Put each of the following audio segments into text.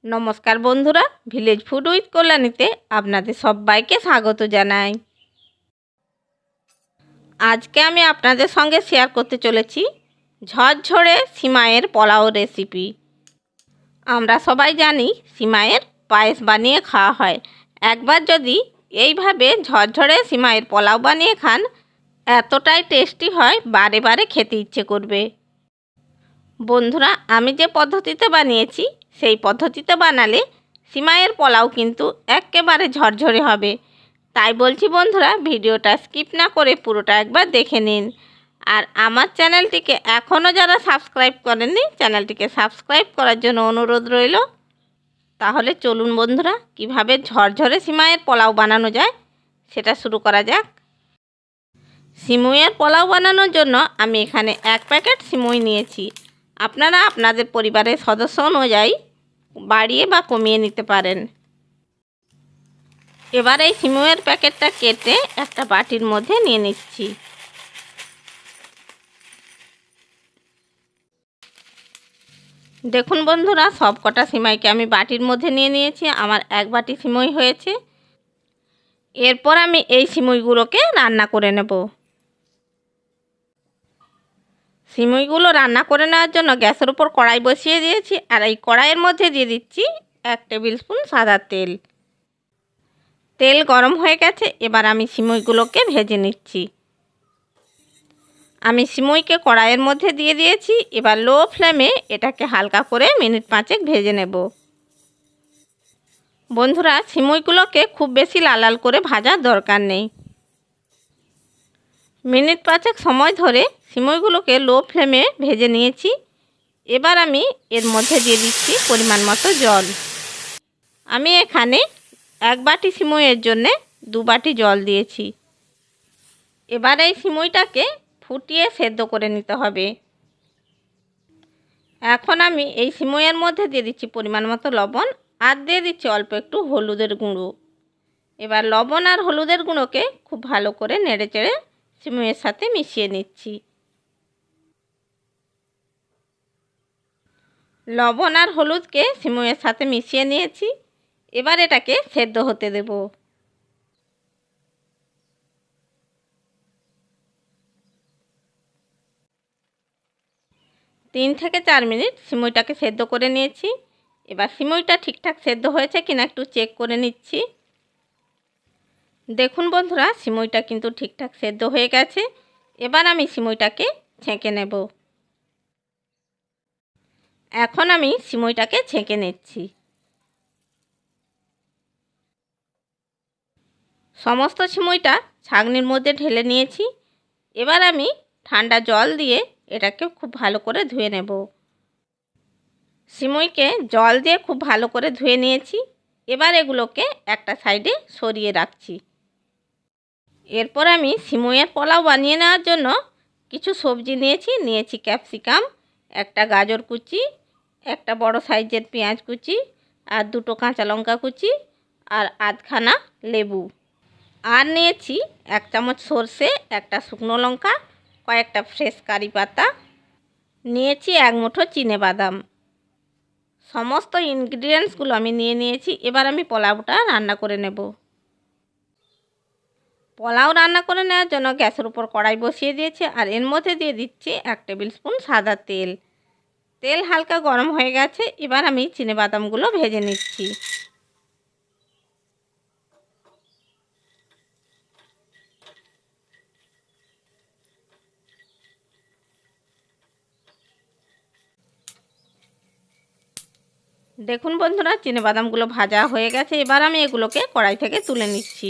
নমস্কার বন্ধুরা, village food with কল্যাণীতে আপনাদের সবাইকে স্বাগত জানাই। আজকে আমি আপনাদের সঙ্গে শেয়ার করতে চলেছি ঝরঝরে সিমাইয়ের পোলাও রেসিপি। আমরা সবাই জানি সিমাইয়ের পায়েস বানিয়ে খাওয়া হয়। একবার যদি এইভাবে ঝরঝরে সিমাইয়ের পোলাও বানিয়ে খান, এতটাই টেস্টি হয় বারে বারে খেতে ইচ্ছে করবে। বন্ধুরা, আমি যে পদ্ধতিতে বানিয়েছি সেই পদ্ধতিতে বানালে সিমাইয়ের পোলাও কিন্তু একেবারে ঝরঝরে হবে। তাই বলছি বন্ধুরা, ভিডিওটা স্কিপ না করে পুরোটা একবার দেখে নিন। আর আমার চ্যানেলটিকে এখনও যারা সাবস্ক্রাইব করেননি, চ্যানেলটিকে সাবস্ক্রাইব করার জন্য অনুরোধ রইল। তাহলে চলুন বন্ধুরা, কিভাবে ঝরঝরে সিমাইয়ের পোলাও বানানো যায় সেটা শুরু করা যাক। সিমুইয়ের পোলাও বানানোর জন্য আমি এখানে 1 প্যাকেট সিমুই নিয়েছি। আপনারা আপনাদের পরিবারের সদস্য অনুযায়ী বাড়িয়ে বা কমিয়ে নিতে পারেন। এবার এই সিমুইয়ের প্যাকেটটা কেটে একটা বাটির মধ্যে নিয়ে নিচ্ছি। দেখুন বন্ধুরা, সব কটা সিমাইকে আমি বাটির মধ্যে নিয়ে নিয়েছি। আমার 1 বাটি সিমুই হয়েছে। এরপর আমি এই সিমুইগুলোকে রান্না করে নেব। সিমুইগুলো রান্না করে নেওয়ার জন্য গ্যাসের উপর কড়াই বসিয়ে দিয়েছি। আর এই কড়াইয়ের মধ্যে দিয়ে দিচ্ছি 1 টেবিল স্পুন সাদা তেল। তেল গরম হয়ে গেছে। এবার আমি সিমুইগুলোকে ভেজে নিচ্ছি। আমি সিমুইকে কড়াইয়ের মধ্যে দিয়ে দিয়েছি। এবার লো ফ্লেমে এটাকে হালকা করে মিনিট 5 ভেজে নেব। বন্ধুরা, সিমুইগুলোকে খুব বেশি লাল লাল করে ভাজার দরকার নেই। মিনিট 5 সময় ধরে সিমুইগুলোকে লো ফ্লেমে ভেজে নিয়েছি। এবার আমি এর মধ্যে দিয়ে দিচ্ছি পরিমাণ মতো জল। আমি এখানে 1 বাটি সিমুইয়ের জন্যে 2 বাটি জল দিয়েছি। এবার এই সিমুইটাকে ফুটিয়ে সেদ্ধ করে নিতে হবে। এখন আমি এই সিমুইয়ের মধ্যে দিয়ে দিচ্ছি পরিমাণ মতো লবণ আর দিয়ে দিচ্ছি অল্প একটু হলুদের গুঁড়ো। এবার লবণ আর হলুদের গুঁড়োকে খুব ভালো করে নেড়েচেড়ে সিমুইয়ের সাথে মিশিয়ে নিচ্ছি। লবণ আর হলুদকে সিমুইয়ের সাথে মিশিয়ে নিয়েছি। এবার এটাকে সেদ্ধ হতে দেব। 3 থেকে 4 মিনিট সিমুইটাকে সেদ্ধ করে নিয়েছি। এবার সিমুইটা ঠিকঠাক সেদ্ধ হয়েছে কিনা একটু চেক করে নিচ্ছি। দেখুন বন্ধুরা, সিমুইটা কিন্তু ঠিকঠাক সেদ্ধ হয়ে গেছে। এবার আমি সিমুইটাকে ছেঁকে নেব। এখন আমি সিমুইটাকে ছেঁকে নিচ্ছি। সমস্ত সিমুইটা ছাঁকনির মধ্যে ঢেলে নিয়েছি। এবার আমি ঠান্ডা জল দিয়ে এটাকে খুব ভালো করে ধুয়ে নেব। সিমুইকে জল দিয়ে খুব ভালো করে ধুয়ে নিয়েছি। এবার এগুলোকে একটা সাইডে সরিয়ে রাখছি। এরপর আমি সিমুইয়ের পোলাও বানিয়ে নেওয়ার জন্য কিছু সবজি নিয়েছি ক্যাপসিকাম, একটা গাজর কুচি, একটা বড় সাইজের পেঁয়াজ কুচি আর 2টো কাঁচা লঙ্কা কুচি আর আধখানা লেবু। আর নিয়েছি 1 চামচ সর্ষে, একটা শুকনো লঙ্কা, কয়েকটা ফ্রেশ কারি পাতা, নিয়েছি 1 মুঠো চিনেবাদাম। সমস্ত ইনগ্রিডিয়েন্টসগুলো আমি নিয়েছি। এবার আমি পোলাওটা রান্না করে নেব। পোলাও রান্না করে নেওয়ার জন্য গ্যাসের উপর কড়াই বসিয়ে দিয়েছি আর এর মধ্যে দিয়ে দিচ্ছি 1 টেবিল স্পুন সাদা তেল। তেল হালকা গরম হয়ে গেছে। এবার আমি চিনেবাদামগুলো ভেজে নিচ্ছি। দেখুন বন্ধুরা, চিনেবাদামগুলো ভাজা হয়ে গেছে। এবার আমি এগুলোকে কড়াই থেকে তুলে নিচ্ছি।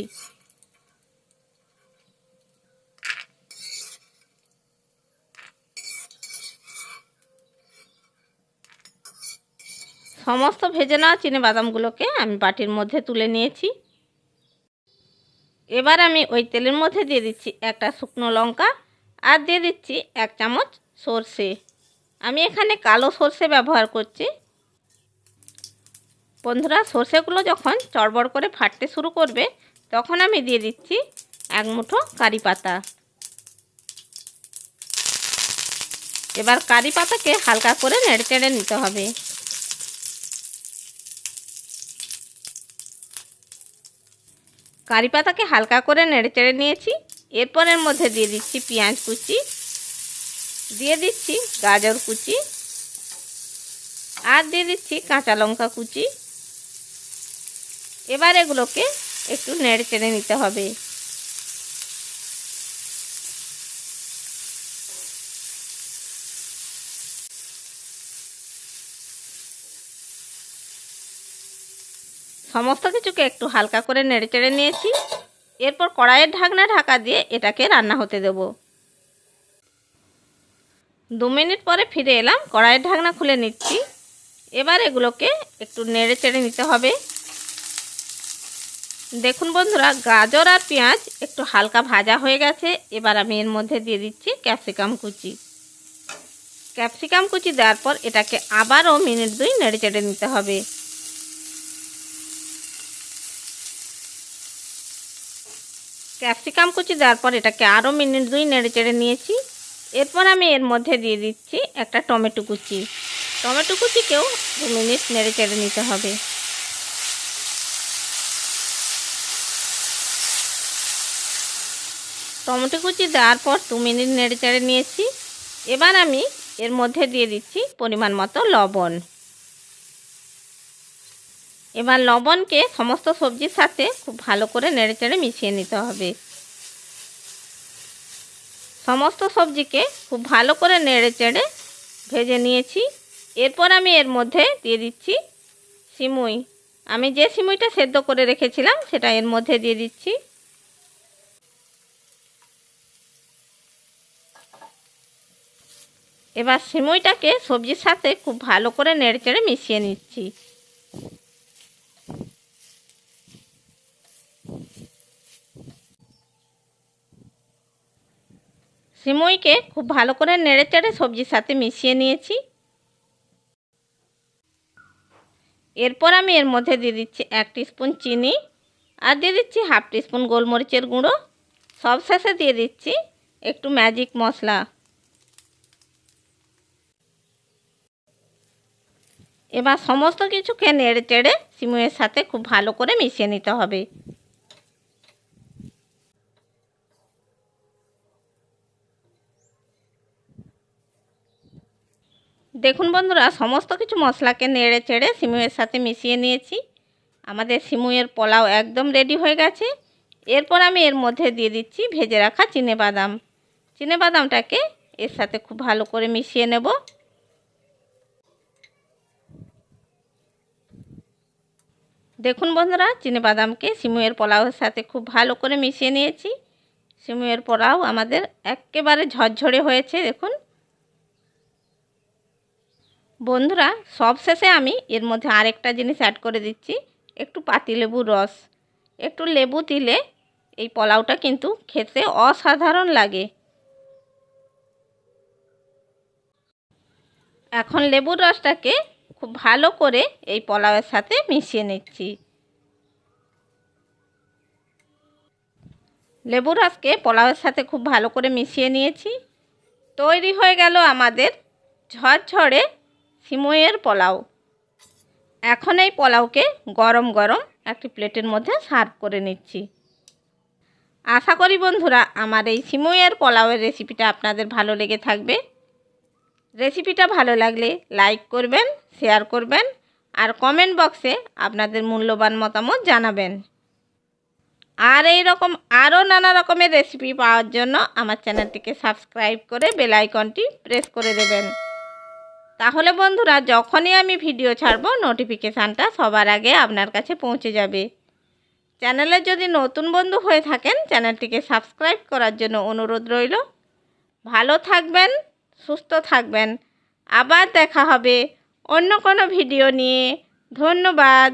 সমস্ত ভেজে নেওয়া চিনেবাদামগুলোকে আমি বাটির মধ্যে তুলে নিয়েছি। এবার আমি ওই তেলের মধ্যে দিয়ে দিচ্ছি একটা শুকনো লঙ্কা আর দিয়ে দিচ্ছি 1 চামচ সর্ষে। আমি এখানে কালো সর্ষে ব্যবহার করছি। বন্ধুরা, সর্ষেগুলো যখন চড়বড় করে ফাটতে শুরু করবে তখন আমি দিয়ে দিচ্ছি 1 মুঠো কারি পাতা। এবার কারি পাতাকে হালকা করে নেড়ে চেড়ে নিতে হবে। কারি পাতাকে হালকা করে নেড়েচেড়ে নিয়েছি। এরপর এর মধ্যে দিয়ে দিচ্ছি পেঁয়াজ কুচি, দিয়ে দিচ্ছি গাজর কুচি, আর দিয়ে দিচ্ছি কাঁচা লঙ্কা কুচি। এবার এগুলোকে একটু নেড়েচেড়ে নিতে হবে। সমস্ত কিছুকে একটু হালকা করে নেড়েচেড়ে নিয়েছি। এরপর কড়াইয়ের ঢাকনা ঢাকা দিয়ে এটাকে রান্না হতে দেব। 2 মিনিট পরে ফিরে এলাম, কড়াইয়ের ঢাকনা খুলে নিচ্ছি। এবার এগুলোকে একটু নেড়েচেড়ে নিতে হবে। দেখুন বন্ধুরা, গাজর আর পেঁয়াজ একটু হালকা ভাজা হয়ে গেছে। এবার আমি এর মধ্যে দিয়ে দিচ্ছি ক্যাপসিকাম কুচি। ক্যাপসিকাম কুচি দেওয়ার পর এটাকে আবারও মিনিট 2 নেড়েচেড়ে নিতে হবে। ক্যাপসিকাম কুচি দেওয়ার পর এটাকে আরও মিনিট 2 নেড়েচেড়ে নিয়েছি। এরপর আমি এর মধ্যে দিয়ে দিচ্ছি একটা টমেটো কুচি। টমেটো কুচিকেও 2 মিনিট নেড়েচেড়ে নিতে হবে। টমেটো কুচি দেওয়ার পর 2 মিনিট নেড়েচেড়ে নিয়েছি। এবার আমি এর মধ্যে দিয়ে দিচ্ছি পরিমাণ মতো লবণ। এবার লবণকে সমস্ত সবজির সাথে খুব ভালো করে নেড়েচেড়ে মিশিয়ে নিতে হবে। সমস্ত সবজিকে খুব ভালো করে নেড়েচেড়ে ভেজে নিয়েছি। এরপর আমি এর মধ্যে দিয়ে দিচ্ছি সিমুই। আমি যে সিমুইটা সেদ্ধ করে রেখেছিলাম সেটা এর মধ্যে দিয়ে দিচ্ছি। এবার সিমুইটাকে সবজির সাথে খুব ভালো করে নেড়েচেড়ে মিশিয়ে নিচ্ছি। সিমুইকে খুব ভালো করে নেড়েচেড়ে সবজির সাথে মিশিয়ে নিয়েছি। এরপর আমি এর মধ্যে দিয়ে দিচ্ছি 1 টিস্পুন চিনি, আর দিয়ে দিচ্ছি 1/2 টিস্পুন গোলমরিচের গুঁড়ো। সবশেষে দিয়ে দিচ্ছি একটু ম্যাজিক মশলা। এবার সমস্ত কিছুকে নেড়েচেড়ে সিমুইয়ের সাথে খুব ভালো করে মিশিয়ে নিতে হবে। দেখুন বন্ধুরা, সমস্ত কিছু মশলাকে নেড়েচেড়ে সিমুইয়ের সাথে মিশিয়ে নিয়েছি। আমাদের সিমুইয়ের পোলাও একদম রেডি হয়ে গেছে। এরপর আমি এর মধ্যে দিয়ে দিচ্ছি ভেজে রাখা চিনেবাদাম। চিনেবাদামটাকে এর সাথে খুব ভালো করে মিশিয়ে নেব। দেখুন বন্ধুরা, চিনেবাদামকে সিমুইয়ের পোলাওয়ের সাথে খুব ভালো করে মিশিয়ে নিয়েছি। সিমুইয়ের পোলাও আমাদের একেবারে ঝরঝরে হয়েছে। দেখুন বন্ধুরা, সবশেষে আমি এর মধ্যে আরেকটা জিনিস অ্যাড করে দিচ্ছি, একটু পাতিলেবুর রস। একটু লেবু দিলে এই পোলাওটা কিন্তু খেতে অসাধারণ লাগে। এখন লেবুর রসটাকে খুব ভালো করে এই পোলাওয়ের সাথে মিশিয়ে নিচ্ছি। লেবুর রসকে পোলাওয়ের সাথে খুব ভালো করে মিশিয়ে নিয়েছি। তৈরি হয়ে গেল আমাদের ঝরঝরে সিমুইয়ের পোলাও। এখন এই পোলাওকে গরম গরম একটি প্লেটের মধ্যে সার্ভ করে নিচ্ছি। আশা করি বন্ধুরা আমার এই সিমুইয়ের পোলাওয়ের রেসিপিটা আপনাদের ভালো লেগে থাকবে। রেসিপিটা ভালো লাগলে লাইক করবেন, শেয়ার করবেন, আর কমেন্ট বক্সে আপনাদের মূল্যবান মতামত জানাবেন। আর এই রকম আরও নানা রকমের রেসিপি পাওয়ার জন্য আমার চ্যানেলটিকে সাবস্ক্রাইব করে বেল আইকনটি প্রেস করে দেবেন। তাহলে বন্ধুরা যখনই আমি ভিডিও ছাড়ব নোটিফিকেশানটা সবার আগে আপনার কাছে পৌঁছে যাবে। চ্যানেলে যদি নতুন বন্ধু হয়ে থাকেন চ্যানেলটিকে সাবস্ক্রাইব করার জন্য অনুরোধ রইল। ভালো থাকবেন, সুস্থ থাকবেন। আবার দেখা হবে অন্য কোনো ভিডিও নিয়ে। ধন্যবাদ।